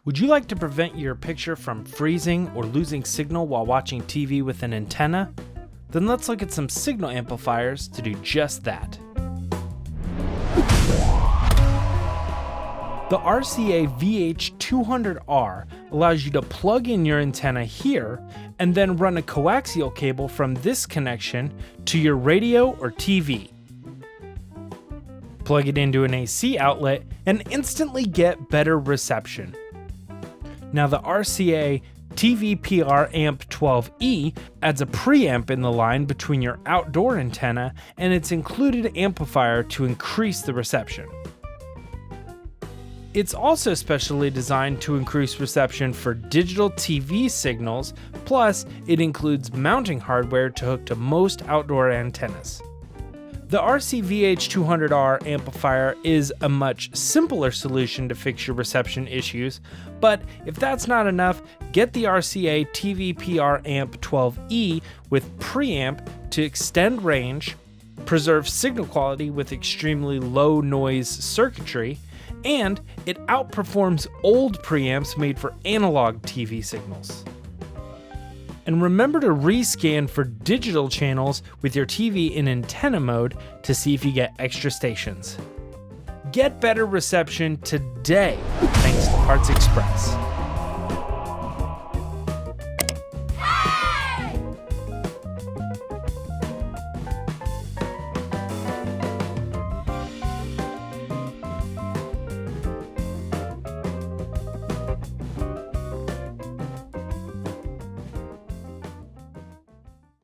Would you like to prevent your picture from freezing or losing signal while watching TV with an antenna? Then let's look at some signal amplifiers to do just that. The RCA VH200R allows you to plug in your antenna here and then run a coaxial cable from this connection to your radio or TV. Plug it into an AC outlet and instantly get better reception. Now the RCA TVPRAMP12E adds a preamp in the line between your outdoor antenna and its included amplifier to increase the reception. It's also specially designed to increase reception for digital TV signals, plus it includes mounting hardware to hook to most outdoor antennas. The RCA VH200R amplifier is a much simpler solution to fix your reception issues, but if that's not enough, get the RCA TVPRAMP12E with preamp to extend range, preserve signal quality with extremely low noise circuitry, and it outperforms old preamps made for analog TV signals. And remember to rescan for digital channels with your TV in antenna mode to see if you get extra stations. Get better reception today thanks to Parts Express.